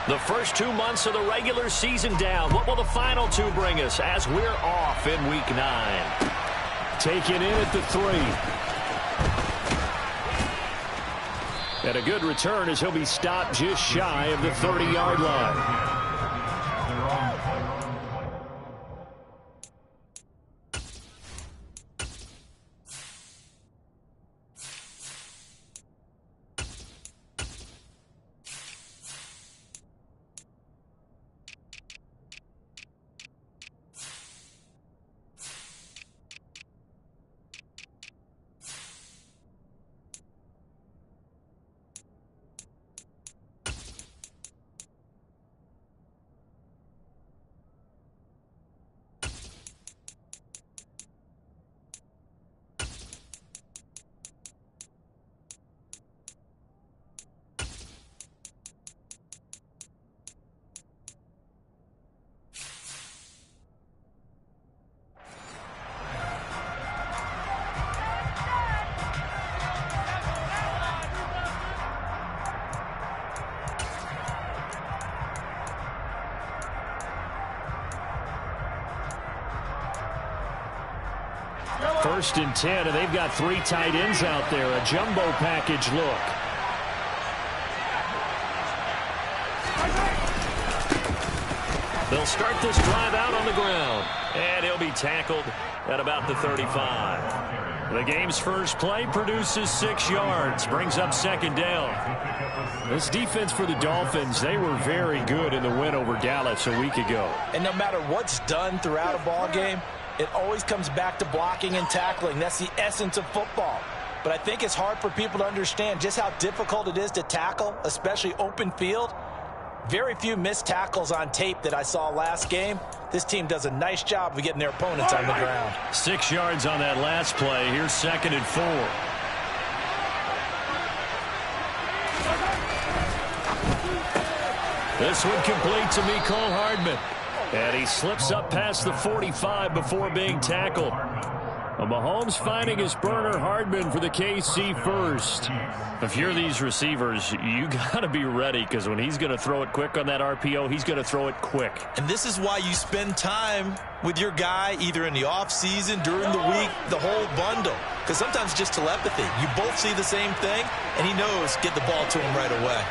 The first 2 months of the regular season down. What will the final 2 bring us as we're off in Week 9? Taken in at the 3. And a good return as he'll be stopped just shy of the 30-yard line. First and 10, and they've got 3 tight ends out there. A jumbo package look. They'll start this drive out on the ground. And he'll be tackled at about the 35. The game's first play produces 6 yards. Brings up second down. This defense for the Dolphins, they were very good in the win over Dallas a week ago. And no matter what's done throughout a ball game, it always comes back to blocking and tackling. That's the essence of football. But I think it's hard for people to understand just how difficult it is to tackle, especially open field. Very few missed tackles on tape that I saw last game. This team does a nice job of getting their opponents on the ground. 6 yards on that last play. Here's second and 4. This one complete to Mecole Hardman. And he slips up past the 45 before being tackled. Mahomes finding his burner, Hardman for the KC first. If you're these receivers, you got to be ready, because when he's going to throw it quick on that RPO, he's going to throw it quick. And this is why you spend time with your guy either in the offseason, during the week, the whole bundle. Because sometimes just telepathy. You both see the same thing, and he knows get the ball to him right away.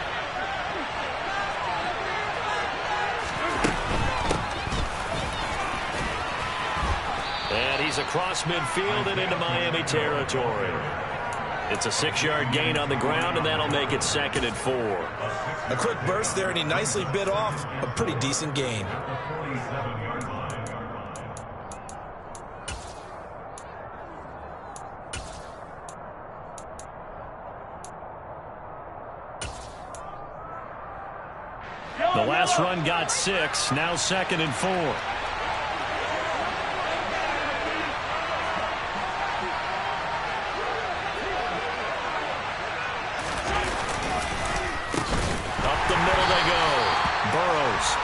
And he's across midfield and into Miami territory. It's a 6-yard gain on the ground, and that'll make it second and 4. A quick burst there, and he nicely bit off a pretty decent gain. The last run got 6, now second and 4.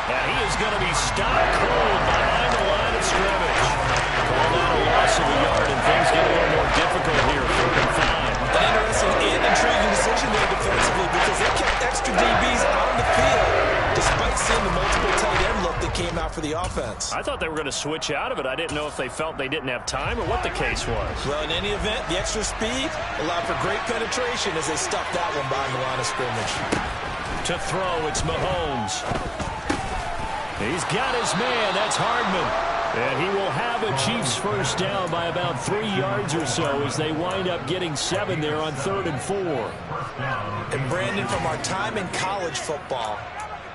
And he is going to be stopped cold behind the line of scrimmage. Call that a loss of a yard, and things get a little more difficult here. 3rd and 5. An interesting and intriguing decision there defensively, because they kept extra DBs on the field despite seeing the multiple tight end look that came out for the offense. I thought they were going to switch out of it. I didn't know if they felt they didn't have time or what the case was. Well, in any event, the extra speed allowed for great penetration as they stuffed that one behind the line of scrimmage. To throw, it's Mahomes. He's got his man. That's Hardman. And he will have a Chiefs first down by about 3 yards or so as they wind up getting 7 there on 3rd and 4. And Brandon, from our time in college football,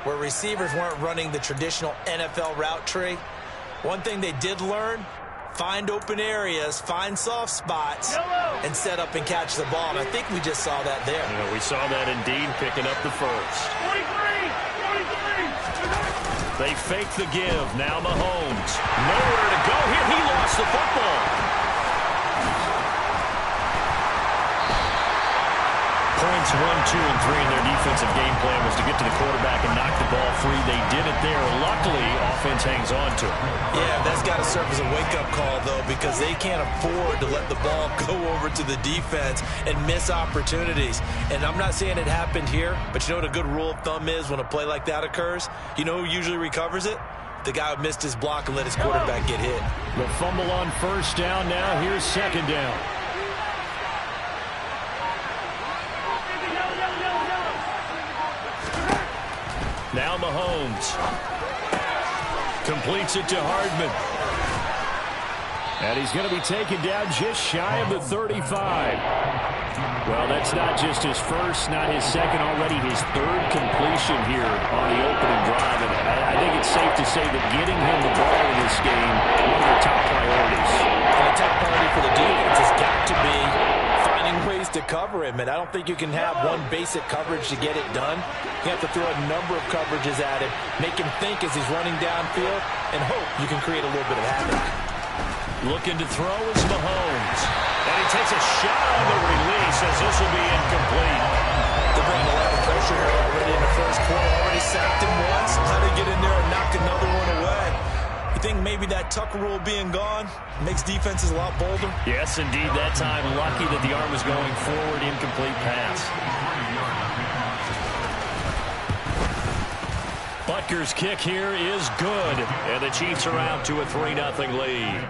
where receivers weren't running the traditional NFL route tree, one thing they did learn, find open areas, find soft spots, and set up and catch the ball. And I think we just saw that there. Yeah, we saw that indeed, picking up the first. 43! They fake the give. Now Mahomes. Nowhere to go here. He lost the football. Points 1, 2, and 3 in their defensive game plan was to get to the quarterback and knock the ball referee. They did it there. Luckily, offense hangs on to it. Yeah, that's got to serve as a wake-up call, though, because they can't afford to let the ball go over to the defense and miss opportunities. And I'm not saying it happened here, but you know what a good rule of thumb is when a play like that occurs? You know who usually recovers it? The guy who missed his block and let his quarterback get hit. The fumble on first down now. Here's second down. Now Mahomes completes it to Hardman. And he's going to be taken down just shy of the 35. Well, that's not just his first, not his second, already his third completion here on the opening drive. And I think it's safe to say that getting him the ball in this game, one of their top priorities. And the top priority for the defense has got to be finding ways to cover him. And I don't think you can have one basic coverage to get it done. You have to throw a number of coverages at him, make him think as he's running downfield, and hope you can create a little bit of havoc. Looking to throw is Mahomes. And he takes a shot on the release as this will be incomplete. They're bringing a lot of pressure here already in the first quarter. Already sacked him once. How to get in there and knock another one away. You think maybe that Tucker rule being gone makes defenses a lot bolder? Yes, indeed. That time, lucky that the arm was going forward. Incomplete pass. Butker's kick here is good, and the Chiefs are out to a 3-0 lead.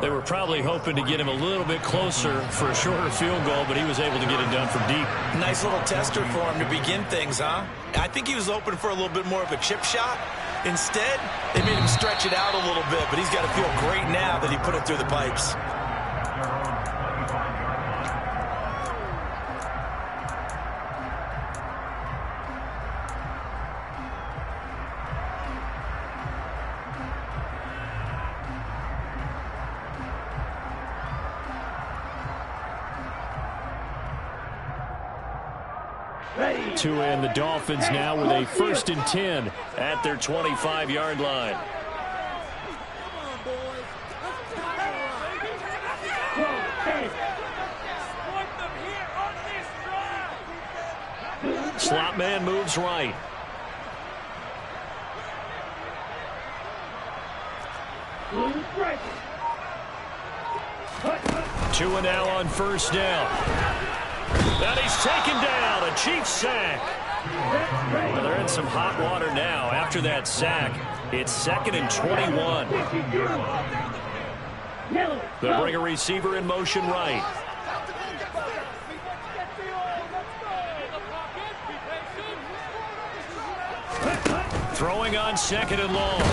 They were probably hoping to get him a little bit closer for a shorter field goal, but he was able to get it done from deep. Nice little tester for him to begin things, huh? I think he was hoping for a little bit more of a chip shot. Instead, they made him stretch it out a little bit, but he's got to feel great now that he put it through the pipes. To end the Dolphins now with a 1st and 10 at their 25-yard line. Slot man moves right. Tua now on first down. And he's taken down. A Chiefs sack. Well, they're in some hot water now. After that sack, it's 2nd and 21. They'll bring a receiver in motion right. Throwing on 2nd and long.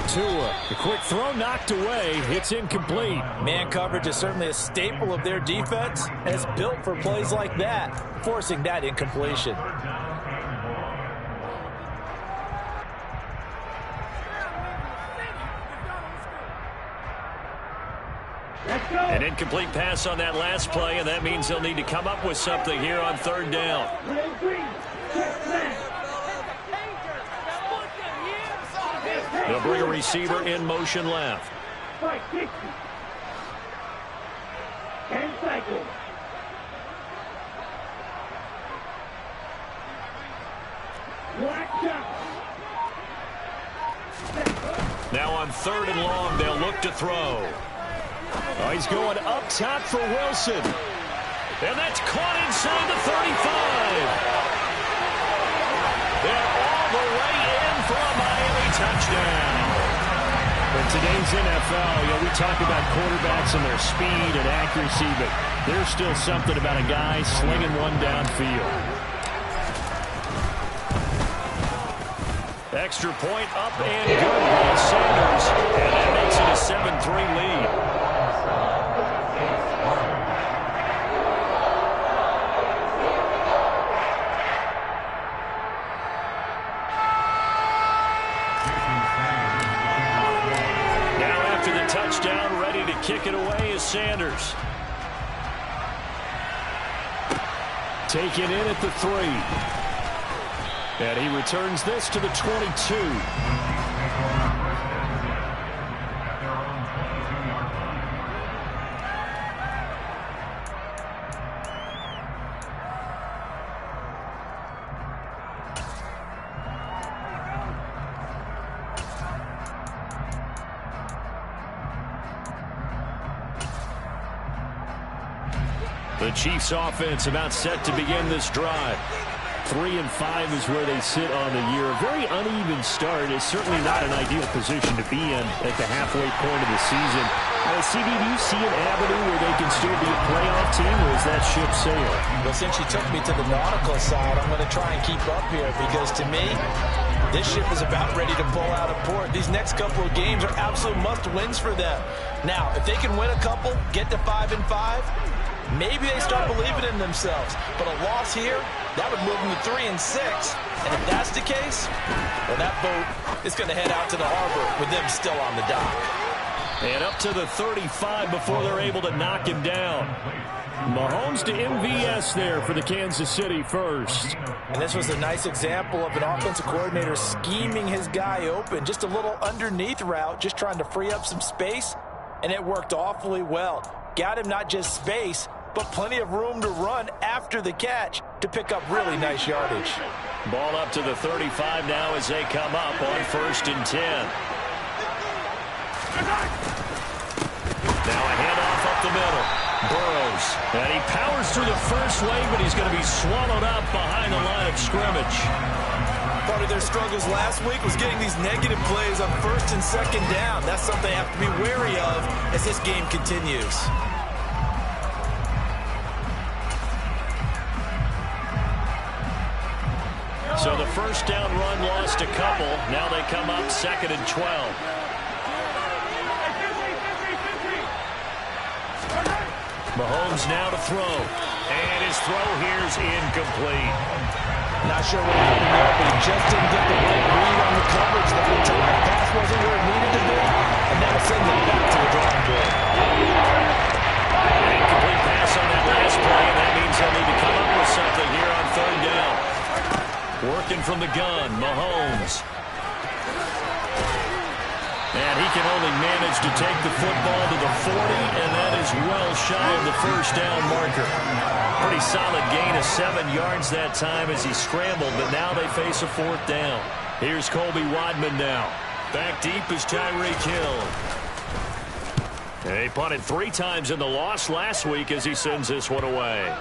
Tua, the quick throw knocked away. It's incomplete. Man coverage is certainly a staple of their defense, and it's built for plays like that, forcing that incompletion. An incomplete pass on that last play, and that means they'll need to come up with something here on 3rd down. They'll bring a receiver in motion left. Now on 3rd and long, they'll look to throw. Oh, he's going up top for Wilson. And that's caught inside the 35. They're all the way in for a Miami touchdown. In today's NFL, we talk about quarterbacks and their speed and accuracy, but there's still something about a guy slinging one downfield. Extra point up and good by Sanders, and that makes it a 7-3 lead. Touchdown, ready to kick it away is Sanders. Taken in at the 3. And he returns this to the 22. The Chiefs offense about set to begin this drive. 3-5 is where they sit on the year. A very uneven start is certainly not an ideal position to be in at the halfway point of the season. CD, do you see an avenue where they can still be a playoff team, or is that ship sailed? Well, since you took me to the nautical side, I'm going to try and keep up here because to me, this ship is about ready to pull out of port. These next couple of games are absolute must-wins for them. Now, if they can win a couple, get to 5-5, maybe they start believing in themselves. But a loss here, that would move them to 3-6. And if that's the case, well, that boat is going to head out to the harbor with them still on the dock. And up to the 35 before they're able to knock him down. Mahomes to MVS there for the Kansas City first. And this was a nice example of an offensive coordinator scheming his guy open. Just a little underneath route, just trying to free up some space. And it worked awfully well. Got him not just space, but plenty of room to run after the catch to pick up really nice yardage. Ball up to the 35 now as they come up on 1st and 10. Now a handoff up the middle. Burrows. And he powers through the first wave, but he's going to be swallowed up behind the line of scrimmage. Part of their struggles last week was getting these negative plays on 1st and 2nd down. That's something they have to be wary of as this game continues. So the first down run lost a couple. Now they come up 2nd and 12. Mahomes now to throw. And his throw here is incomplete. Not sure what happened there, but he just didn't get the right read on the coverage that time. The pass wasn't where it needed to be, and that'll send them back to the drawing board. An incomplete pass on that last play, and that means they'll need to come up with something here on 3rd down. Working from the gun, Mahomes. And he can only manage to take the football to the 40, and that is well shy of the 1st down marker. Pretty solid gain of 7 yards that time as he scrambled, but now they face a 4th down. Here's Colby Wadman now. Back deep is Tyreek Hill. And he punted 3 times in the loss last week as he sends this one away.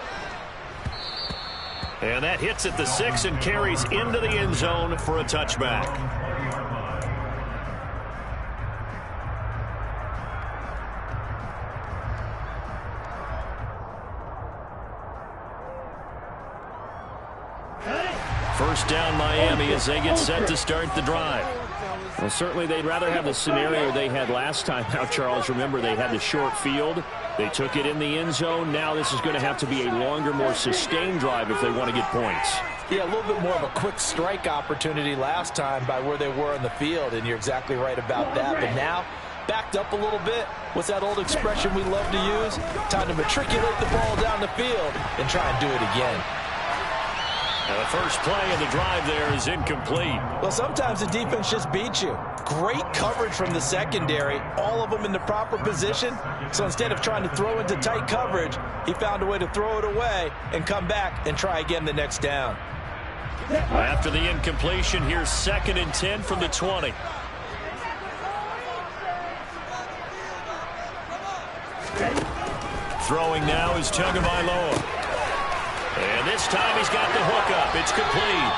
And that hits at the 6 and carries into the end zone for a touchback. First down Miami as they get set to start the drive. Well, certainly they'd rather have the scenario they had last time out, Charles. Remember, they had the short field. They took it in the end zone. Now this is going to have to be a longer, more sustained drive if they want to get points. Yeah, a little bit more of a quick strike opportunity last time by where they were in the field, and you're exactly right about that. But now, backed up a little bit. What's that old expression we love to use? Time to matriculate the ball down the field and try and do it again. Now the first play of the drive there is incomplete. Well, sometimes the defense just beats you. Great coverage from the secondary, all of them in the proper position. So instead of trying to throw into tight coverage, he found a way to throw it away and come back and try again the next down. After the incompletion, here's 2nd and 10 from the 20. Throwing now is Tagovailoa. And this time he's got the hook up. It's complete.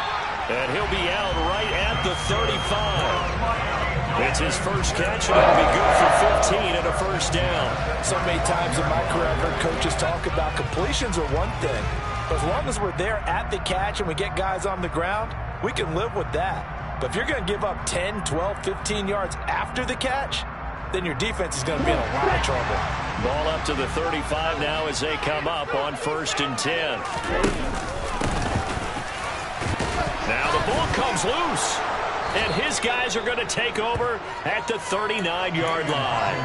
And he'll be out right at the 35. It's his first catch, and it'll be good for 15 and a first down. So many times in my career I've heard coaches talk about completions are one thing. But as long as we're there at the catch and we get guys on the ground, we can live with that. But if you're going to give up 10, 12, 15 yards after the catch, then your defense is going to be in a lot of trouble. Ball up to the 35 now as they come up on 1st and 10. Now the ball comes loose. And his guys are going to take over at the 39-yard line.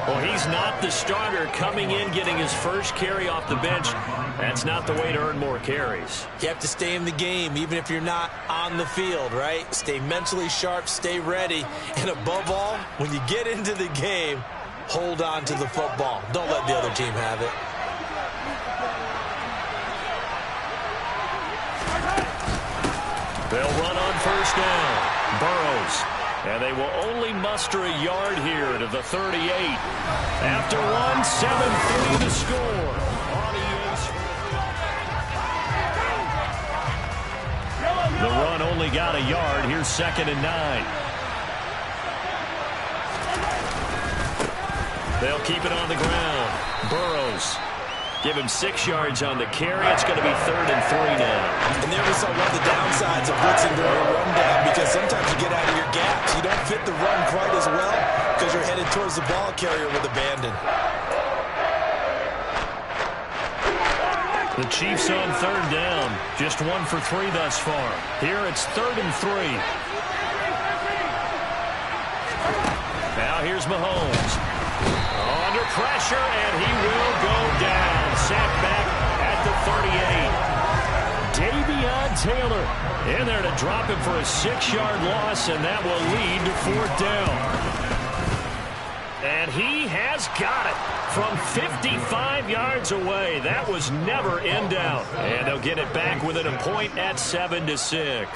Well, he's not the starter coming in, getting his first carry off the bench. That's not the way to earn more carries. You have to stay in the game, even if you're not on the field, right? Stay mentally sharp, stay ready. And above all, when you get into the game, hold on to the football. Don't let the other team have it. They'll run on first down. Burrows. And they will only muster a yard here to the 38. After one, 7-3 the score. The run only got a yard. Here's 2nd and 9. They'll keep it on the ground. Burrows. Give him 6 yards on the carry. It's going to be 3rd and 3 now. And there we saw one of the downsides of blitzing during a rundown, because sometimes you get out of your gaps. You don't fit the run quite as well because you're headed towards the ball carrier with abandon. The Chiefs on 3rd down. Just 1 for 3 thus far. Here it's 3rd and 3. Now here's Mahomes. Under pressure, and he will go down. Sacked back at the 38. Davion Taylor in there to drop him for a 6-yard loss, and that will lead to 4th down. And he has got it from 55 yards away. That was never in doubt. And they'll get it back within a point at 7-6.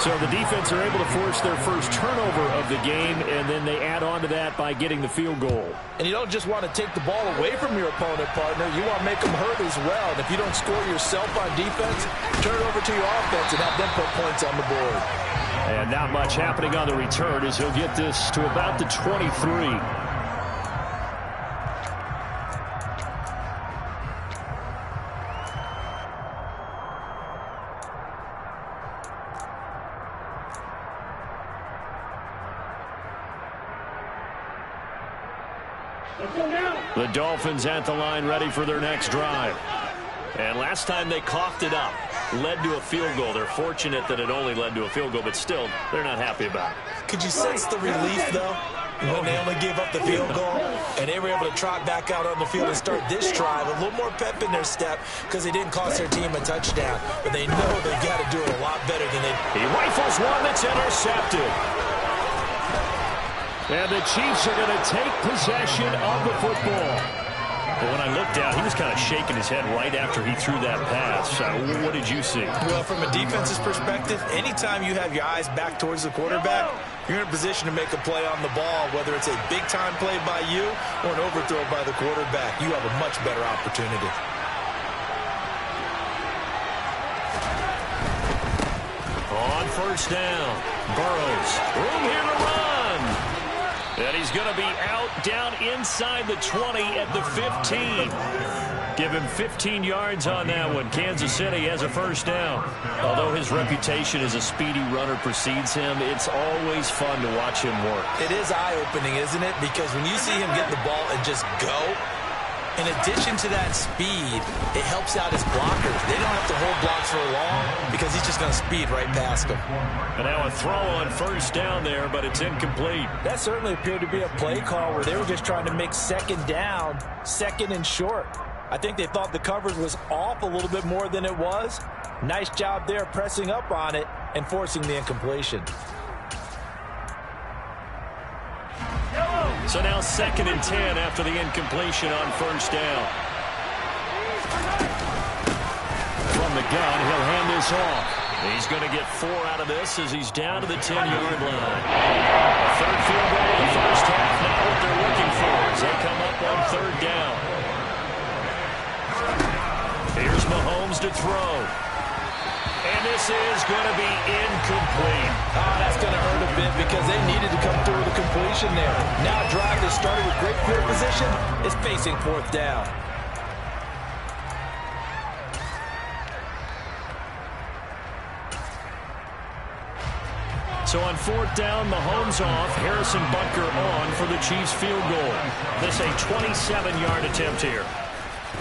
So the defense are able to force their first turnover of the game, and then they add on to that by getting the field goal. And you don't just want to take the ball away from your opponent, partner. You want to make them hurt as well. And if you don't score yourself on defense, turn it over to your offense and have them put points on the board. And not much happening on the return as he'll get this to about the 23. The Dolphins at the line, ready for their next drive. And last time they coughed it up, led to a field goal. They're fortunate that it only led to a field goal, but still, they're not happy about it. Could you sense the relief, though, when they only gave up the field goal and they were able to trot back out on the field and start this drive? A little more pep in their step because they didn't cost their team a touchdown, but they know they've got to do it a lot better than they did. He rifles one that's intercepted. And the Chiefs are going to take possession of the football. But when I looked out, he was kind of shaking his head right after he threw that pass. What did you see? Well, from a defense's perspective, anytime you have your eyes back towards the quarterback, you're in a position to make a play on the ball, whether it's a big-time play by you or an overthrow by the quarterback. You have a much better opportunity. On 1st down, Burrows. Room here to run. And he's going to be out down inside the 20 at the 15. Give him 15 yards on that one. Kansas City has a 1st down. Although his reputation as a speedy runner precedes him, it's always fun to watch him work. It is eye-opening, isn't it? Because when you see him get the ball and just go, in addition to that speed, it helps out his blockers. They don't have to hold blocks for long because he's just going to speed right past them. And now a throw on 1st down there, but it's incomplete. That certainly appeared to be a play call where they were just trying to make 2nd down, 2nd and short. I think they thought the coverage was off a little bit more than it was. Nice job there pressing up on it and forcing the incompletion. So now 2nd and 10 after the incompletion on 1st down. From the gun, he'll hand this off. He's going to get 4 out of this as he's down to the 10-yard line. A 3rd field goal in the 1st half, not what they're looking for as they come up on 3rd down. Here's Mahomes to throw. And this is going to be incomplete. Oh, that's going to hurt a bit because they needed to come through with a completion there. Now a drive that started with great field position is facing 4th down. So on 4th down, Mahomes off, Harrison Butker on for the Chiefs field goal. This a 27-yard attempt here.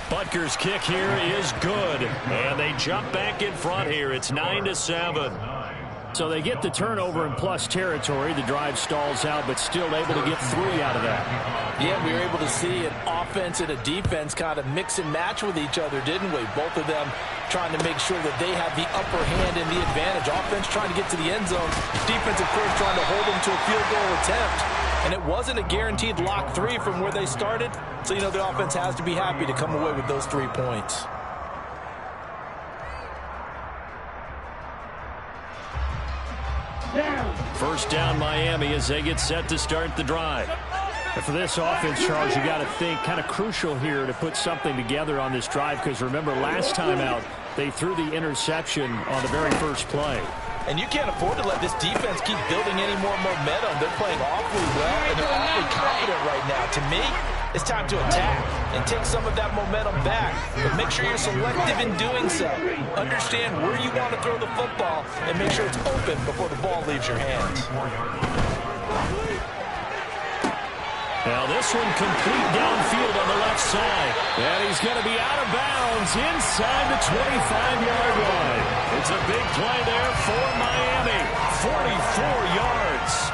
Butker's kick here is good, and they jump back in front here. It's 9-7. So they get the turnover in plus territory. The drive stalls out, but still able to get 3 out of that. Yeah, we were able to see an offense and a defense kind of mix and match with each other, didn't we? Both of them trying to make sure that they have the upper hand and the advantage. Offense trying to get to the end zone. Defense, of course, trying to hold them to a field goal attempt. And it wasn't a guaranteed lock 3 from where they started. So, you know, the offense has to be happy to come away with those 3 points. First down, Miami, as they get set to start the drive. And for this offense, Charles, you got to think kind of crucial here to put something together on this drive, because remember last time out they threw the interception on the very first play. And you can't afford to let this defense keep building any more momentum. They're playing awfully well, and they're awfully confident right now. To me, it's time to attack and take some of that momentum back. But make sure you're selective in doing so. Understand where you want to throw the football and make sure it's open before the ball leaves your hands. Now this one complete downfield on the left side. And he's going to be out of bounds inside the 25-yard line. It's a big play there for Miami. 44 yards.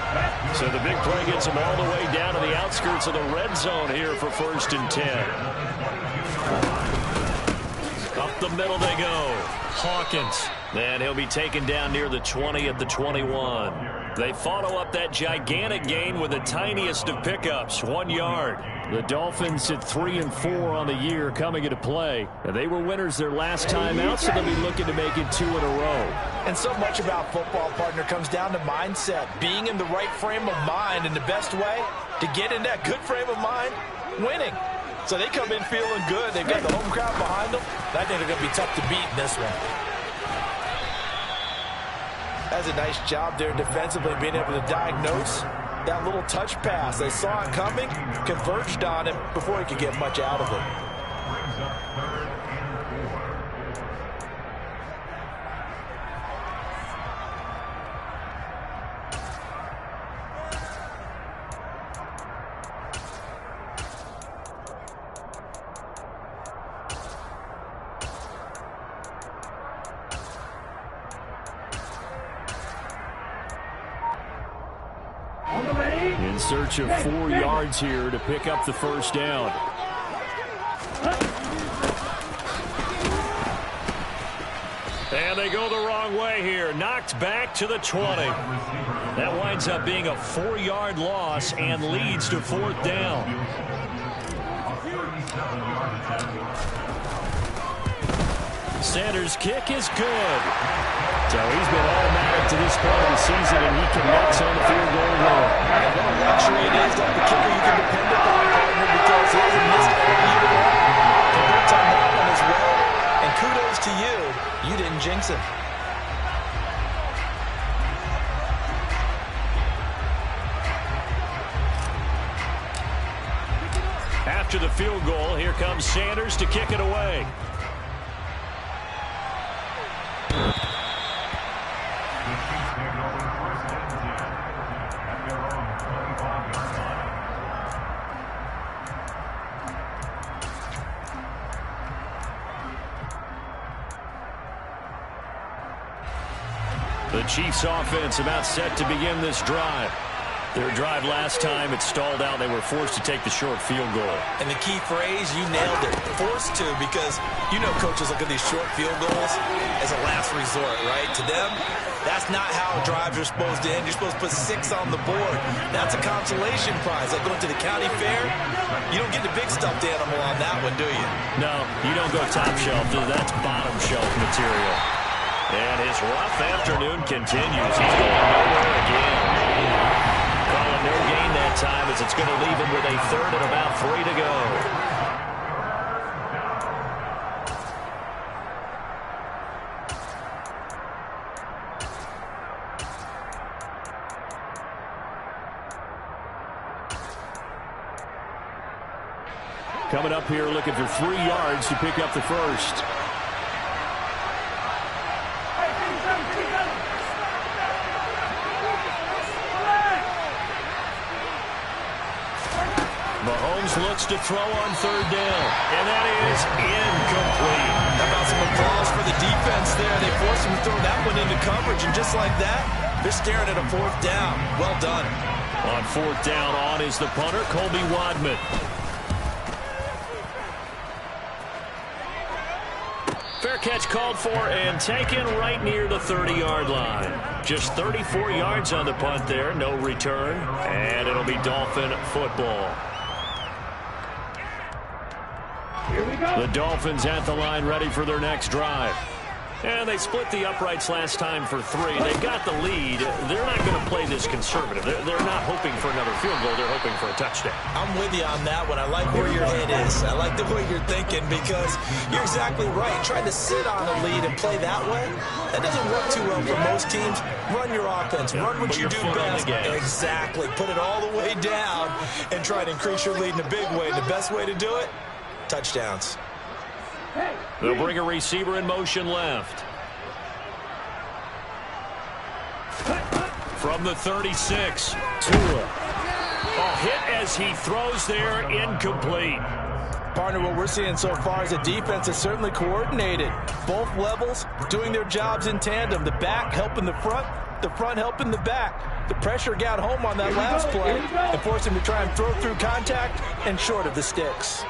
So the big play gets him all the way down to the outskirts of the red zone here for 1st and 10. Up the middle they go. Hawkins. And he'll be taken down near the 20 at the 21. They follow up that gigantic gain with the tiniest of pickups, 1 yard. The Dolphins at 3-4 on the year coming into play. And they were winners their last time out, so they'll be looking to make it 2 in a row. And so much about football, partner, comes down to mindset. Being in the right frame of mind, and the best way to get in that good frame of mind, winning. So they come in feeling good. They've got the home crowd behind them. I think they're going to be tough to beat in this one. That's a nice job there defensively, being able to diagnose that little touch pass. They saw it coming, converged on him before he could get much out of it. In search of 4 yards here to pick up the first down. And they go the wrong way here. Knocked back to the 20. That winds up being a 4-yard loss and leads to 4th down. Sanders' kick is good. So he's been automatic to this point of the season, and he connects on the field goal line. And what a luxury it is to have the kicker you can depend upon, partner, because he hasn't missed either one. Congrats on that one as well. And kudos to you. You didn't jinx him. After the field goal, here comes Sanders to kick it away. The Chiefs offense about set to begin this drive. Their drive last time, it stalled out. They were forced to take the short field goal. And the key phrase, you nailed it. Forced to, because you know coaches look at these short field goals as a last resort, right? To them, that's not how drives are supposed to end. You're supposed to put 6 on the board. That's a consolation prize. Like going to the county fair, you don't get the big stuffed animal on that one, do you? No, you don't go top shelf. That's bottom shelf material. And his rough afternoon continues. He's going nowhere again. Calling no gain that time, as it's going to leave him with a 3rd and about 3 to go. Coming up here looking for 3 yards to pick up the first. Mahomes looks to throw on 3rd down, and that is incomplete. How about some applause for the defense there? They forced him to throw that one into coverage, and just like that, they're staring at a 4th down. Well done. On 4th down, on is the punter, Colby Wadman. Fair catch called for and taken right near the 30-yard line. Just 34 yards on the punt there, no return, and it'll be Dolphin football. The Dolphins at the line, ready for their next drive. And they split the uprights last time for 3. They've got the lead. They're not going to play this conservative. They're not hoping for another field goal. They're hoping for a touchdown. I'm with you on that one. I like where your head is. I like the way you're thinking because you're exactly right. Trying to sit on a lead and play that way, that doesn't work too well for most teams. Run your offense. Run what you do best. Exactly. Put it all the way down and try to increase your lead in a big way. The best way to do it, touchdowns. They'll bring a receiver in motion left. From the 36, Tua. A hit as he throws there, incomplete. Partner, what we're seeing so far is the defense is certainly coordinated. Both levels doing their jobs in tandem. The back helping the front helping the back. The pressure got home on that last play and forced him to try and throw through contact and short of the sticks.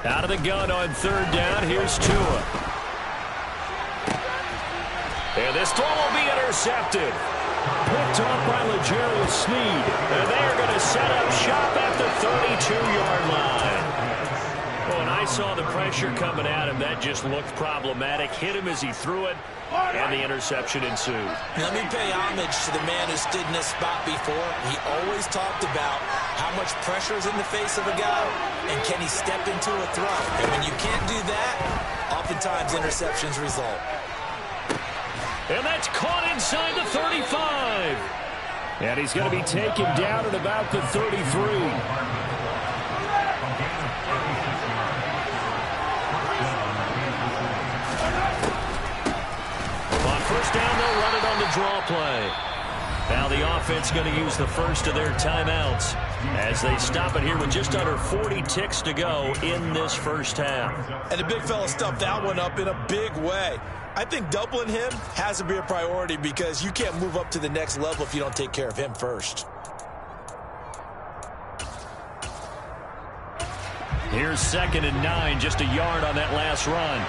Out of the gun on third down. Here's Tua. And this throw will be intercepted. Picked off by L'Jarius Sneed. And they are going to set up shop at the 32-yard line. Well, when I saw the pressure coming at him, that just looked problematic. Hit him as he threw it, and the interception ensued. Let me pay homage to the man who stood in this spot before. He always talked about how much pressure is in the face of a guy, and can he step into a throw. And when you can't do that, oftentimes interceptions result. And that's caught inside the 35. And he's going to be taken down at about the 33. First down, they'll run it on the draw play. Now the offense going to use the first of their timeouts as they stop it here with just under 40 ticks to go in this first half. And the big fella stuffed that one up in a big way. I think doubling him has to be a priority because you can't move up to the next level if you don't take care of him first. Here's 2nd and 9, just a yard on that last run.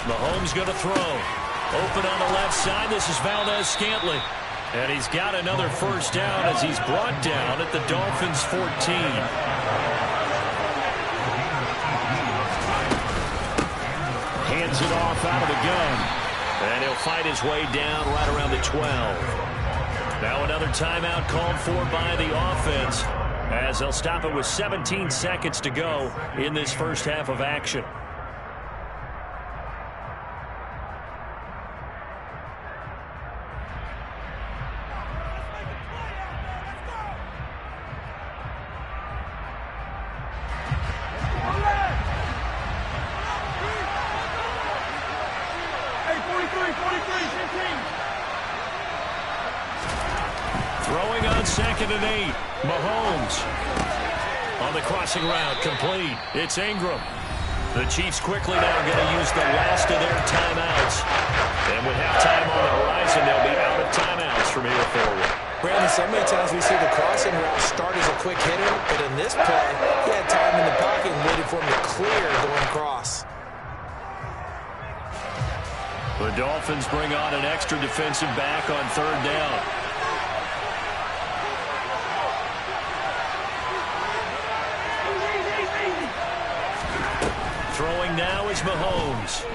Mahomes going to throw. Open on the left side. This is Valdez-Scantling. And he's got another first down as he's brought down at the Dolphins' 14. Hands it off out of the gun. And he'll fight his way down right around the 12. Now another timeout called for by the offense as they'll stop it with 17 seconds to go in this first half of action. Throwing on 2nd and 8. Mahomes on the crossing route, complete. It's Ingram. The Chiefs quickly now going to use the last of their timeouts. And with halftime on the horizon, they'll be out of timeouts from here forward. Brandon, so many times we see the crossing route start as a quick hitter, but in this play, he had time in the pocket and waited for him to clear going across. The Dolphins bring on an extra defensive back on third down. Throwing now is Mahomes.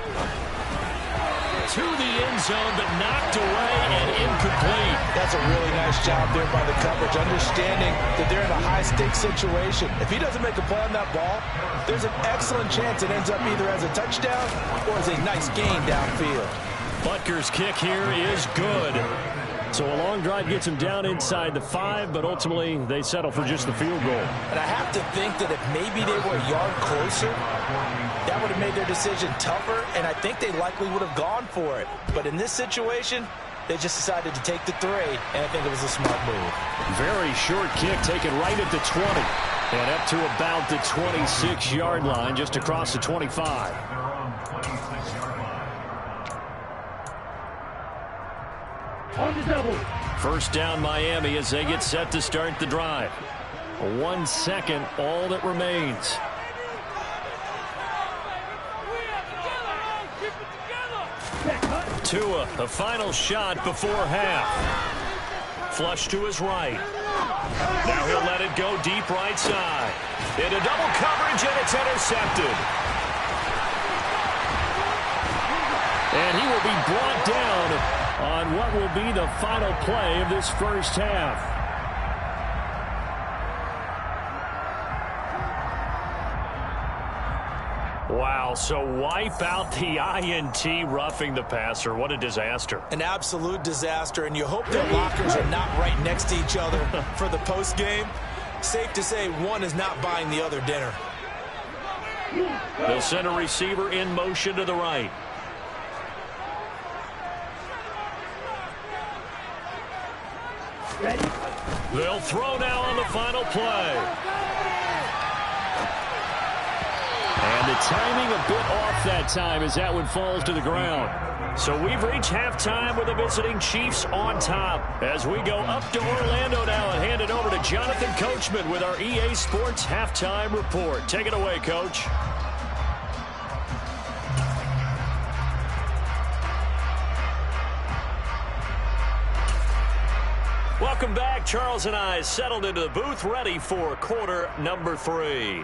To the end zone, but knocked away and incomplete. That's a really nice job there by the coverage, understanding that they're in a high-stakes situation. If he doesn't make a play on that ball, there's an excellent chance it ends up either as a touchdown or as a nice gain downfield. Butker's kick here is good. So a long drive gets him down inside the 5, but ultimately they settle for just the field goal. And I have to think that if maybe they were a yard closer, that would have made their decision tougher, and I think they likely would have gone for it. But in this situation, they just decided to take the 3, and I think it was a smart move. Very short kick taken right at the 20. And up to about the 26-yard line, just across the 25. First down Miami as they get set to start the drive. 1 second, all that remains. Tua, the final shot before half. Flush to his right. Now he'll let it go deep right side. Into double coverage, and it's intercepted. And he will be brought down on what will be the final play of this first half. Wow, so wipe out the INT, roughing the passer. What a disaster. An absolute disaster, and you hope their lockers are not right next to each other for the post game. Safe to say one is not buying the other dinner. They'll send a receiver in motion to the right. They'll throw now on the final play. And the timing a bit off that time as that one falls to the ground. So we've reached halftime with the visiting Chiefs on top. As we go up to Orlando now and hand it over to Jonathan Coachman with our EA Sports Halftime Report. Take it away, Coach. Welcome back. Charles and I settled into the booth, ready for quarter number 3.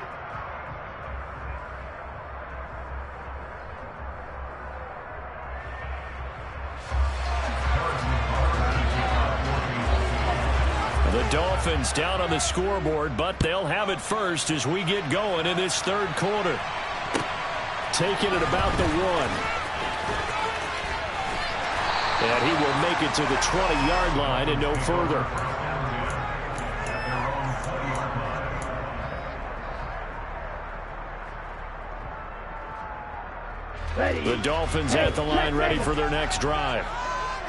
The Dolphins down on the scoreboard, but they'll have it first as we get going in this third quarter. Taking it about the 1. And he will make it to the 20-yard line and no further. The Dolphins at the line, ready for their next drive.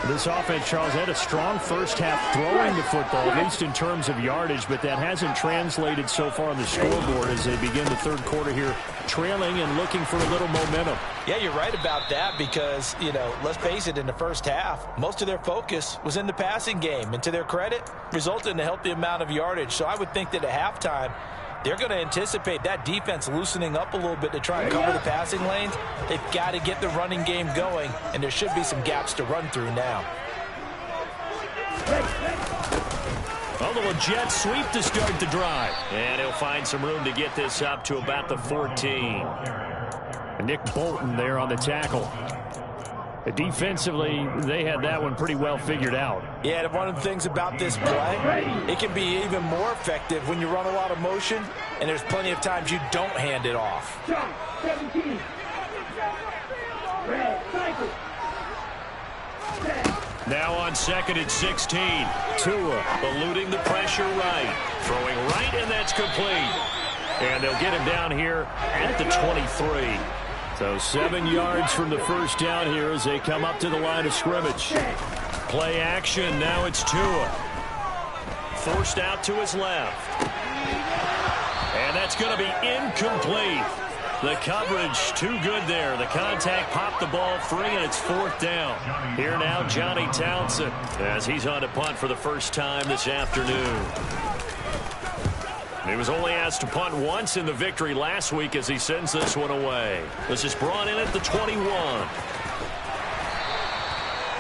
This offense, Charles, had a strong first half throwing the football, at least in terms of yardage, but that hasn't translated so far on the scoreboard as they begin the third quarter here, trailing and looking for a little momentum. Yeah, you're right about that because, let's face it, in the first half, most of their focus was in the passing game. And to their credit, resulted in a healthy amount of yardage. So I would think that at halftime, they're going to anticipate that defense loosening up a little bit to try and cover the passing lanes. They've got to get the running game going, and there should be some gaps to run through now. A little jet sweep to start the drive. And he'll find some room to get this up to about the 14. Nick Bolton there on the tackle. Defensively, they had that one pretty well figured out. Yeah, one of the things about this play, it can be even more effective when you run a lot of motion, and there's plenty of times you don't hand it off. Now on second and 16. Tua eluding the pressure right. Throwing right, and that's complete. And they'll get him down here at the 23. So 7 yards from the first down here as they come up to the line of scrimmage. Play action. Now it's Tua. Forced out to his left. And that's going to be incomplete. The coverage too good there. The contact popped the ball free, and it's 4th down. Here now, Johnny Townsend, as he's on to punt for the first time this afternoon. He was only asked to punt once in the victory last week as he sends this one away. This is brought in at the 21.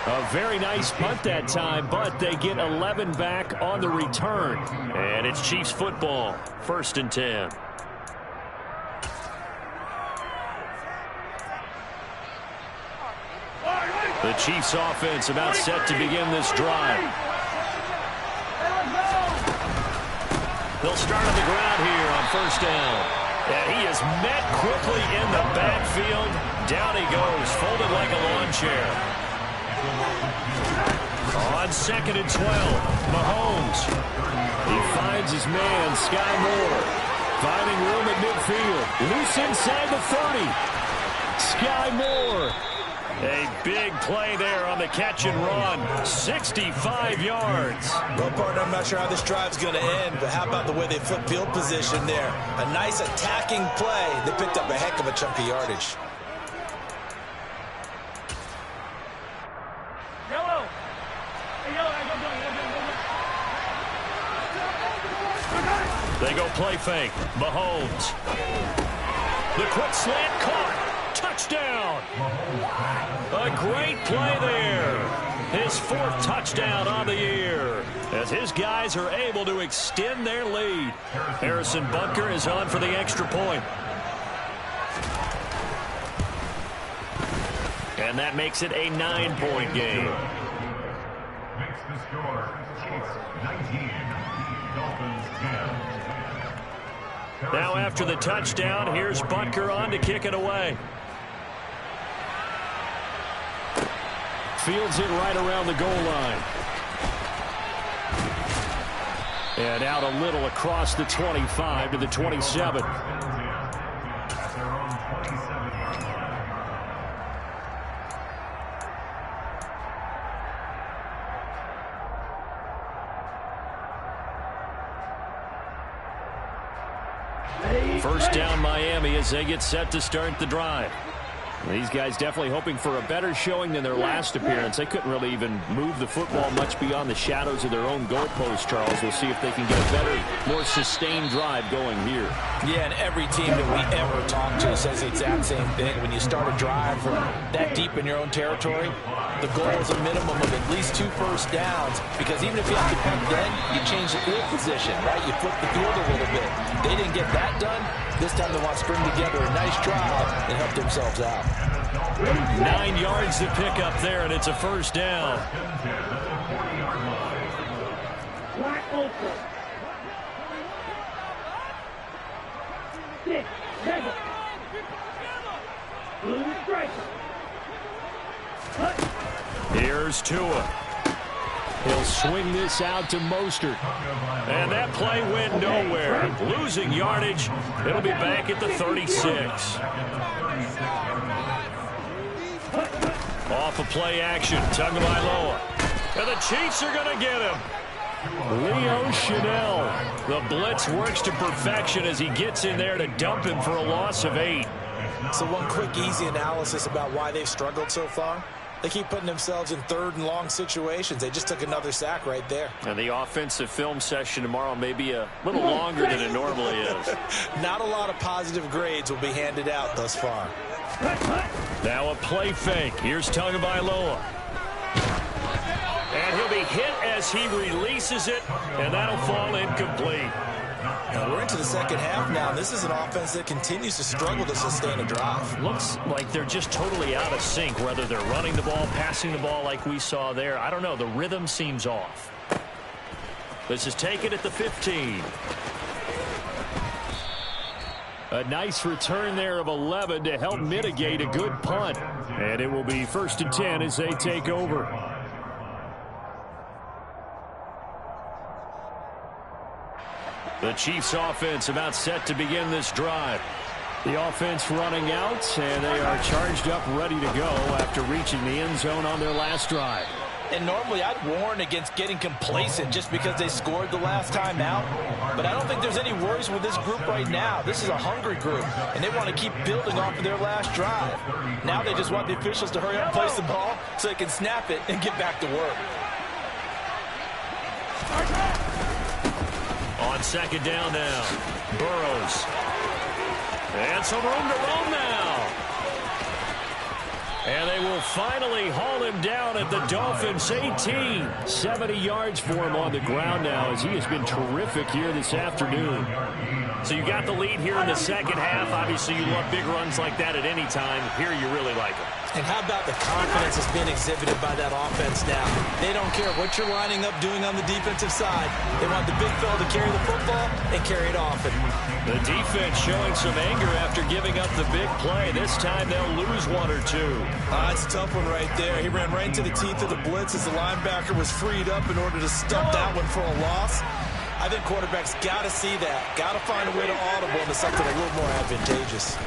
A very nice punt that time, but they get 11 back on the return. And it's Chiefs football, 1st and 10. The Chiefs offense about set to begin this drive. They'll start on the ground here on 1st down. And he is met quickly in the backfield. Down he goes, folded like a lawn chair. On 2nd and 12, Mahomes. He finds his man, Sky Moore. Finding room at midfield. Loose inside the 30. Sky Moore. A big play there on the catch and run. 65 yards. Well, partner, I'm not sure how this drive's going to end, but how about the way they flip field position there? A nice attacking play. They picked up a heck of a chunk of yardage. They go play fake. Mahomes. The quick slant caught. Touchdown. A great play there. His 4th touchdown on the year as his guys are able to extend their lead. Harrison Butker is on for the extra point. And that makes it a 9-point game. Makes the score Chiefs 19, Dolphins 10. Now after the touchdown, here's Butker on to kick it away. Fields it right around the goal line. And out a little across the 25 to the 27. First down Miami as they get set to start the drive. These guys definitely hoping for a better showing than their last appearance. They couldn't really even move the football much beyond the shadows of their own goalpost, Charles. We'll see if they can get a better, more sustained drive going here. Yeah, and every team that we ever talk to says the exact same thing. When you start a drive from that deep in your own territory, the goal is a minimum of at least 2 first downs, because even if you have to punt then, you change the field position, right? You flip the field a little bit. They didn't get that done. This time they want to string together a nice drive and help themselves out. 9 yards to pick up there, and it's a first down. Here's Tua. He'll swing this out to Mostert. And that play went nowhere. Losing yardage. It'll be back at the 36. Off of play action. Tagovailoa. And the Chiefs are going to get him. Leo Chanel. The blitz works to perfection as he gets in there to dump him for a loss of 8. So one quick, easy analysis about why they've struggled so far. They keep putting themselves in 3rd and long situations. They just took another sack right there. And the offensive film session tomorrow may be a little longer than it normally is. Not a lot of positive grades will be handed out thus far. Now a play fake. Here's Tagovailoa. And he'll be hit as he releases it, and that'll fall incomplete. Now we're into the second half now. This is an offense that continues to struggle to sustain a drive. Looks like they're just totally out of sync, whether they're running the ball, passing the ball like we saw there. I don't know. The rhythm seems off. This is taken at the 15. A nice return there of 11 to help mitigate a good punt. And it will be 1st and 10 as they take over. The Chiefs offense about set to begin this drive. The offense running out, and they are charged up, ready to go after reaching the end zone on their last drive. And normally I'd warn against getting complacent just because they scored the last time out. But I don't think there's any worries with this group right now. This is a hungry group, and they want to keep building off of their last drive. Now they just want the officials to hurry up and place the ball so they can snap it and get back to work. On 2nd down now, Burrows. And some room to roam now. And they will finally haul him down at the Dolphins' 18. 70 yards for him on the ground now as he has been terrific here this afternoon. So you got the lead here in the second half. Obviously, you love big runs like that at any time. Here you really like them. And how about the confidence that's been exhibited by that offense now? They don't care what you're lining up doing on the defensive side. They want the big fella to carry the football and carry it often. The defense showing some anger after giving up the big play. This time they'll lose 1 or 2. It's a tough one right there. He ran right into the teeth of the blitz as the linebacker was freed up in order to stop that one for a loss. I think quarterbacks got to see that. Got to find a way to audible into something a little more advantageous.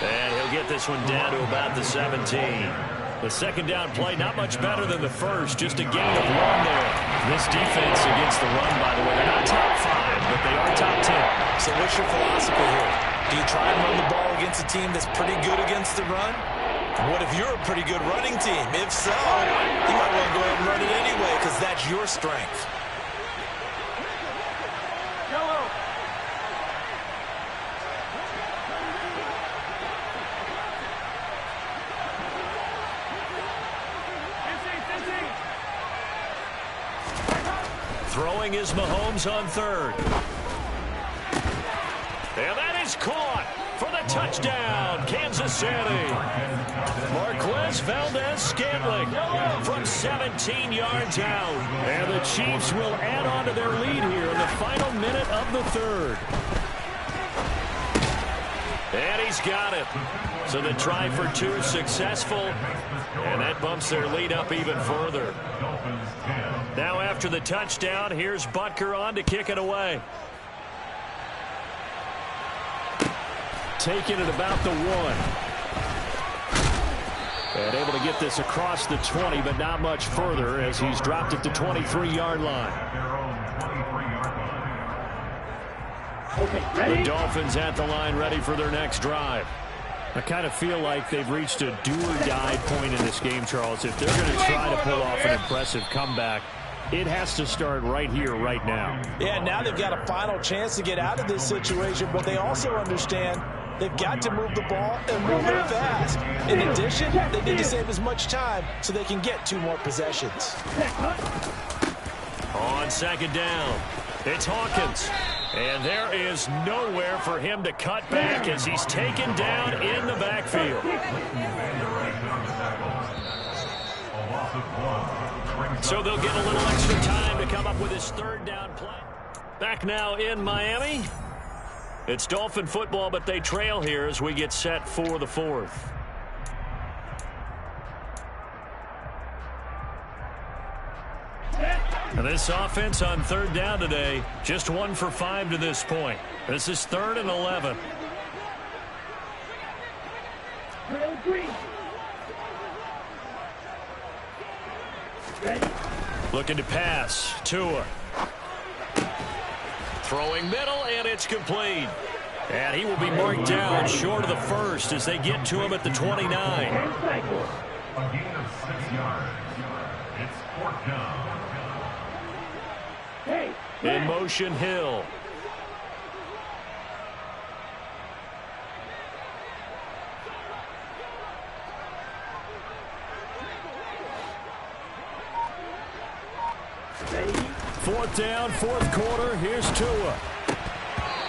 And he'll get this one down to about the 17. The second down play, not much better than the first. Just a gain of 1 there. This defense against the run, by the way, they're not top 5, but they are top 10. So what's your philosophy here? Do you try and run the ball against a team that's pretty good against the run? What if you're a pretty good running team? If so, you might want to go ahead and run it anyway because that's your strength. Throwing is Mahomes on third. And that is caught for the touchdown, Kansas City. Marquez Valdez-Scantling from 17 yards out. And the Chiefs will add on to their lead here in the final minute of the third. And he's got it. So the try for two successful. And that bumps their lead up even further. Now after the touchdown, here's Butker on to kick it away. Taking it about the 1. And able to get this across the 20, but not much further as he's dropped it to 23-yard line. The Dolphins at the line ready for their next drive. I kind of feel like they've reached a do-or-die point in this game, Charles. If they're going to try to pull off an impressive comeback, it has to start right here, right now. Yeah, now they've got a final chance to get out of this situation, but they also understand they've got to move the ball and move it fast. In addition, they need to save as much time so they can get 2 more possessions. On second down, it's Hawkins. And there is nowhere for him to cut back as he's taken down in the backfield. So they'll get a little extra time to come up with his third down play. Back now in Miami. It's Dolphin football, but they trail here as we get set for the 4th. And this offense on third down today, just 1 for 5 to this point. This is 3rd and 11. Looking to pass. Tua. Throwing middle, and it's complete. And he will be marked down short of the first as they get to him at the 29. A gain of 6 yards. It's 4th down. In motion, Hill. Fourth down, 4th quarter. Here's Tua.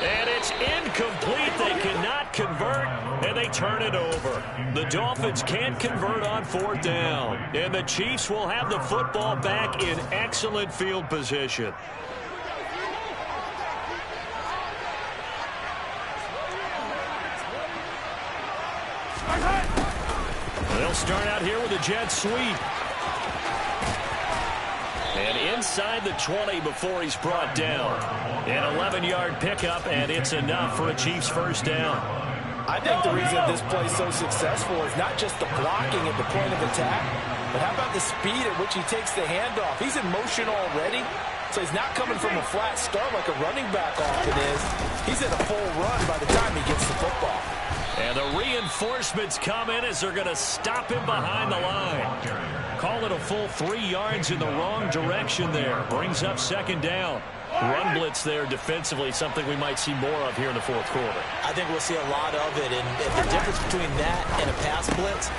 And it's incomplete. They cannot convert, and they turn it over. The Dolphins can't convert on 4th down. And the Chiefs will have the football back in excellent field position. They'll start out here with a jet sweep. And inside the 20 before he's brought down. An 11-yard pickup, and it's enough for a Chiefs first down. I think the reason this play is so successful is not just the blocking at the point of attack, but how about the speed at which he takes the handoff? He's in motion already, so he's not coming from a flat start like a running back often is. He's in a full run by the time he gets the football. And the reinforcements come in as they're going to stop him behind the line. Call it a full 3 yards in the wrong direction there. Brings up second down. Run blitz there defensively, something we might see more of here in the 4th quarter. I think we'll see a lot of it, and the difference between that and a pass blitz,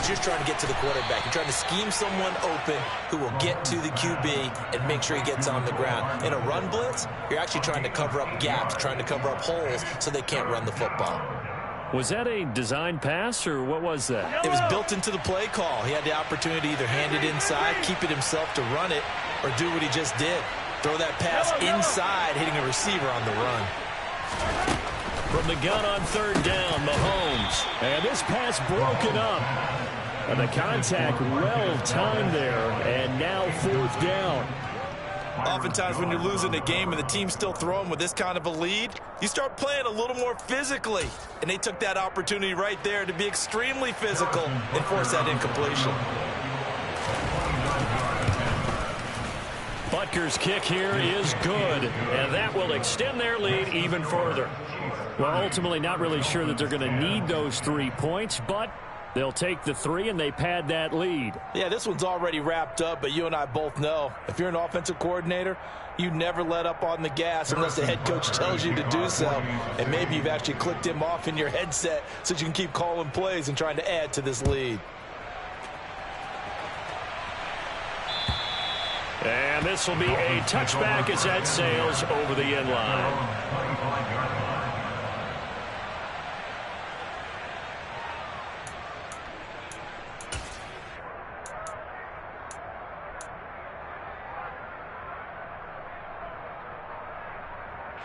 you're trying to get to the quarterback. You're trying to scheme someone open who will get to the QB and make sure he gets on the ground. In a run blitz, you're actually trying to cover up gaps, trying to cover up holes so they can't run the football. Was that a design pass, or what was that? It was built into the play call. He had the opportunity to either hand it inside, keep it himself to run it, or do what he just did. Throw that pass inside, hitting a receiver on the run. From the gun on third down, Mahomes. And this pass broken up. And the contact well timed there, and now 4th down. Oftentimes when you're losing a game and the team's still throwing with this kind of a lead, you start playing a little more physically. And they took that opportunity right there to be extremely physical and force that incompletion. Butker's kick here is good, and that will extend their lead even further. Well, ultimately not really sure that they're going to need those 3 points, but they'll take the 3 and they pad that lead. Yeah, this one's already wrapped up, but you and I both know if you're an offensive coordinator, you never let up on the gas unless the head coach tells you to do so. And maybe you've actually clicked him off in your headset so you can keep calling plays and trying to add to this lead. And this will be a touchback as that sails over the end line.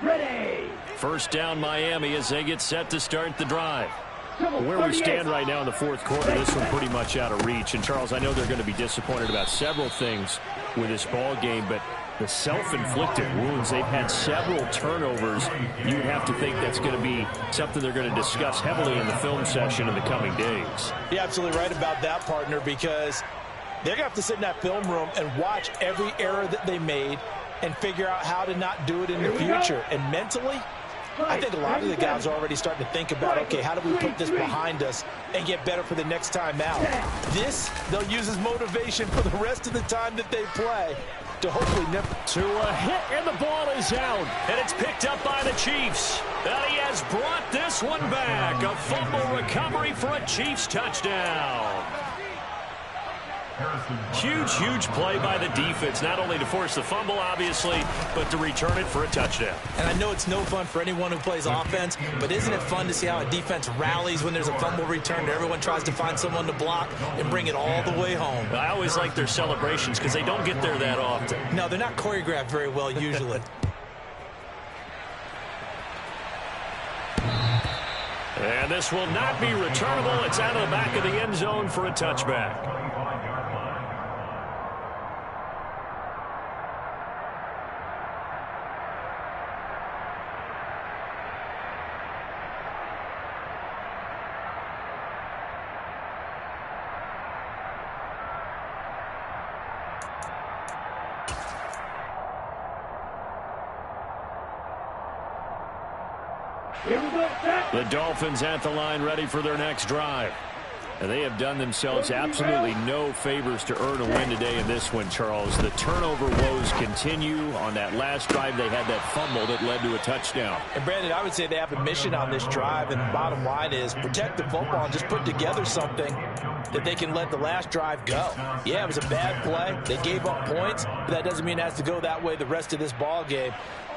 Ready. First down Miami as they get set to start the drive. Where we stand right now in the fourth quarter, this one pretty much out of reach. And, Charles, I know they're going to be disappointed about several things with this ball game, but the self-inflicted wounds, they've had several turnovers. You would have to think that's going to be something they're going to discuss heavily in the film session in the coming days. You're absolutely right about that, partner, because they're going to have to sit in that film room and watch every error that they made and figure out how to not do it in the future. And mentally, I think a lot of the guys are already starting to think about, okay, how do we put this behind us and get better for the next time out? This, they'll use as motivation for the rest of the time that they play to hopefully never... To a hit, and the ball is out. And it's picked up by the Chiefs. And he has brought this one back. A fumble recovery for a Chiefs touchdown. Huge, huge play by the defense, not only to force the fumble, obviously, but to return it for a touchdown. And I know it's no fun for anyone who plays offense, but isn't it fun to see how a defense rallies when there's a fumble return and everyone tries to find someone to block and bring it all the way home? I always like their celebrations because they don't get there that often. No, they're not choreographed very well usually. And this will not be returnable. It's out of the back of the end zone for a touchback. The Dolphins at the line ready for their next drive. And they have done themselves absolutely no favors to earn a win today in this one, Charles. The turnover woes continue. On that last drive, they had that fumble that led to a touchdown. And, Brandon, I would say they have a mission on this drive, and the bottom line is protect the football and just put together something that they can let the last drive go. Yeah, it was a bad play. They gave up points, but that doesn't mean it has to go that way the rest of this ball game.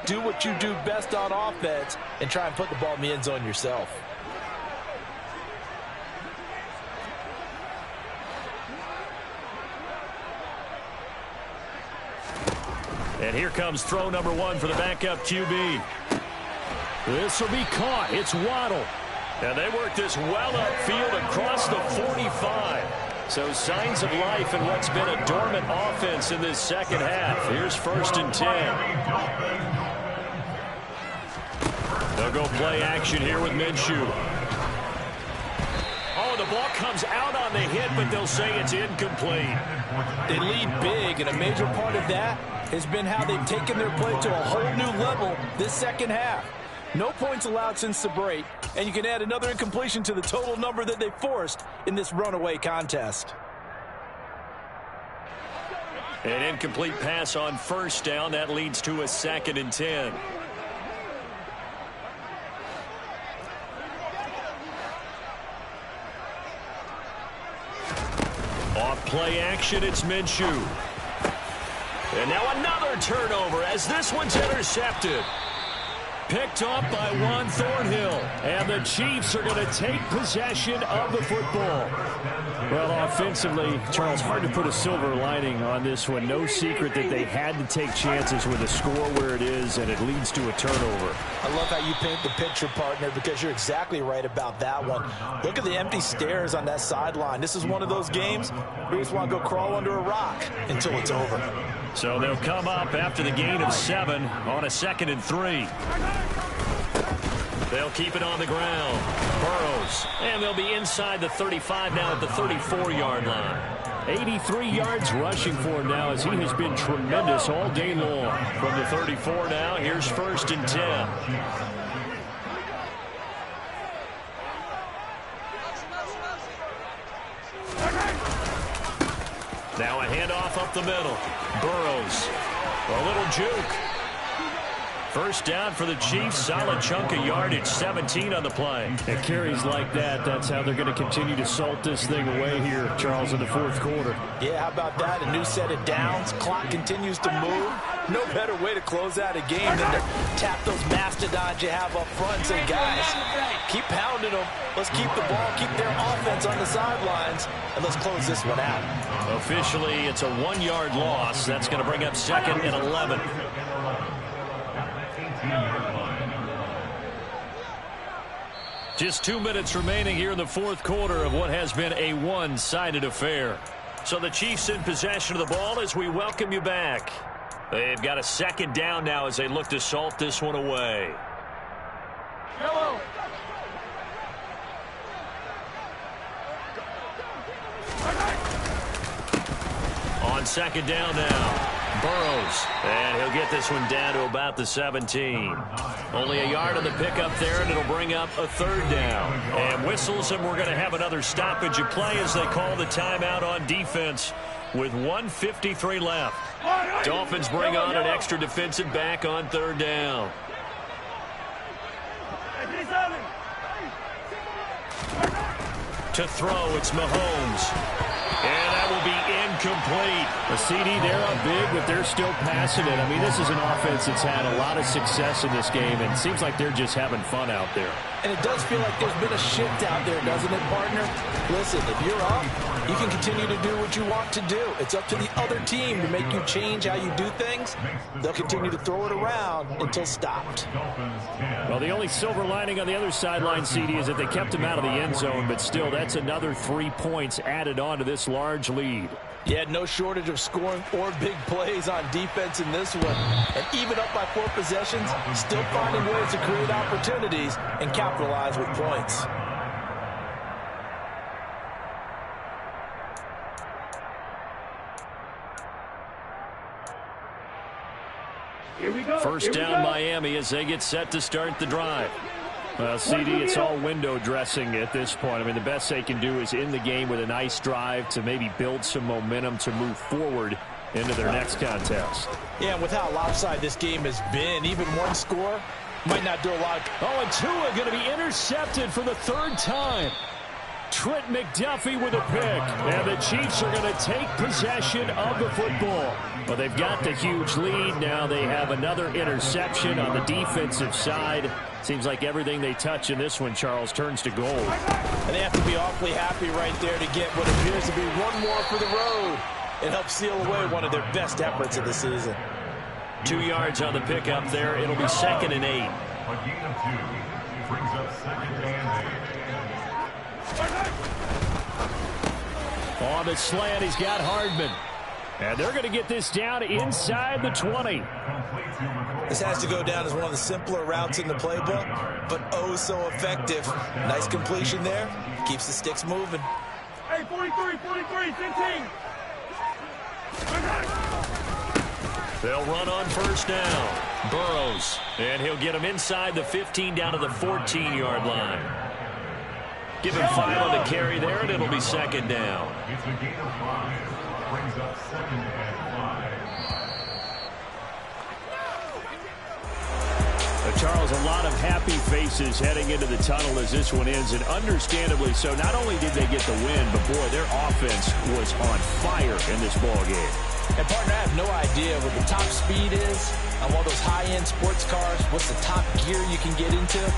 Do what you do best on offense and try and put the ball in the end zone yourself. And here comes throw number one for the backup QB. This will be caught. It's Waddle. And they work this well upfield across the 45. So signs of life in what's been a dormant offense in this second half. Here's 1st and 10. They'll go play action here with Minshew. Oh, the ball comes out on the hit, but they'll say it's incomplete. They lead big, and a major part of that has been how they've taken their play to a whole new level this second half. No points allowed since the break, and you can add another incompletion to the total number that they forced in this runaway contest. An incomplete pass on 1st down. That leads to a 2nd and 10. Off play action, it's Minshew. And now another turnover as this one's intercepted. Picked up by Juan Thornhill. And the Chiefs are going to take possession of the football. Well, offensively, Charles, hard to put a silver lining on this one. No secret that they had to take chances with a score where it is, and it leads to a turnover. I love how you paint the picture, partner, because you're exactly right about that one. Look at the empty stairs on that sideline. This is one of those games where you just want to go crawl under a rock until it's over. So they'll come up after the gain of 7 on a 2nd and 3. They'll keep it on the ground. Burrows. And they'll be inside the 35 now at the 34-yard line. 83 yards rushing for him now as he has been tremendous all day long. From the 34 now, here's 1st and 10. Now a handoff up the middle. Burrows. A little juke. First down for the Chiefs. Solid chunk of yardage. 17 on the play. And carries like that, that's how they're going to continue to salt this thing away here, Charles, in the fourth quarter. Yeah, how about that? A new set of downs. Clock continues to move. No better way to close out a game than to tap those mastodons you have up front and say, guys, keep pounding them. Let's keep the ball, keep their offense on the sidelines, and let's close this one out. Officially, it's a 1-yard loss. That's going to bring up 2nd and 11. Just 2 minutes remaining here in the fourth quarter of what has been a one-sided affair. So the Chiefs in possession of the ball as we welcome you back. They've got a 2nd down now as they look to salt this one away. Hello. On 2nd down now. Burrows, and he'll get this one down to about the 17. Only a yard on the pickup there, and it'll bring up a 3rd down. And whistles, and we're going to have another stoppage of play as they call the timeout on defense with 1:53 left. Dolphins bring on an extra defensive back on 3rd down. To throw, it's Mahomes. And that will be incomplete. A CD, they're up big, but they're still passing it. I mean, this is an offense that's had a lot of success in this game, and it seems like they're just having fun out there. And it does feel like there's been a shift out there, doesn't it, partner? Listen, if you're up, you can continue to do what you want to do. It's up to the other team to make you change how you do things. They'll continue to throw it around until stopped. Well, the only silver lining on the other sideline, CD, is that they kept him out of the end zone, but still, that's another 3 points added on to this large lead. Yeah, no shortage of scoring or big plays on defense in this one. And even up by 4 possessions, still finding ways to create opportunities and capitalize with points. Here we go. First down Miami as they get set to start the drive. Well, CD, it's all window dressing at this point. I mean, the best they can do is in the game with a nice drive to maybe build some momentum to move forward into their next contest. Yeah, and with how lopsided this game has been, even one score might not do a lot. Oh, and Tua going to be intercepted for the 3rd time. Trent McDuffie with a pick. And the Chiefs are going to take possession of the football. Well, they've got the huge lead. Now they have another interception on the defensive side. Seems like everything they touch in this one, Charles, turns to gold. And they have to be awfully happy right there to get what appears to be one more for the road. It helps seal away one of their best efforts of the season. 2 yards on the pickup there. It'll be 2nd and 8. A gain of 2 brings up 2nd and 8. On the slant, he's got Hardman. And they're going to get this down inside the 20. This has to go down as one of the simpler routes in the playbook, but oh so effective. Nice completion there. Keeps the sticks moving. Hey, 43, 15. They'll run on first down. Burrows, and he'll get him inside the 15 down to the 14-yard line. Give him 5 on the carry there, and it'll be 2nd down. It's a gain of 5. Brings up 2nd and 5. Charles, a lot of happy faces heading into the tunnel as this one ends, and understandably so. Not only did they get the win, but boy, their offense was on fire in this ball game. And partner, I have no idea what the top speed is on one of those high-end sports cars. What's the top gear you can get into?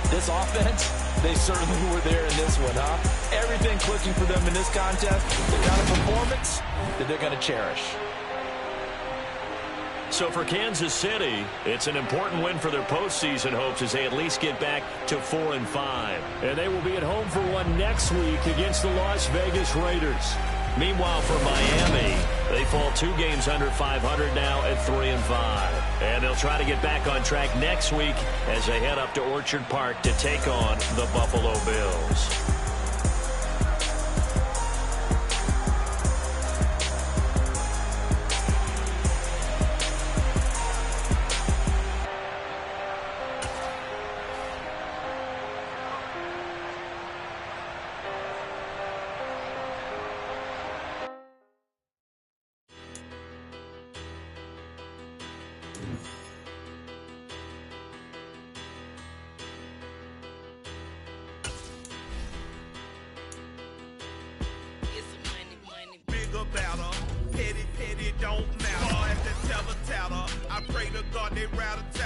This offense, they certainly were there in this one, huh? Everything clicking for them in this contest, the kind of performance that they're going to cherish. So for Kansas City, it's an important win for their postseason hopes as they at least get back to 4-5. And they will be at home for one next week against the Las Vegas Raiders. Meanwhile, for Miami, they fall 2 games under 500 now at 3-5. And they'll try to get back on track next week as they head up to Orchard Park to take on the Buffalo Bills. they rattle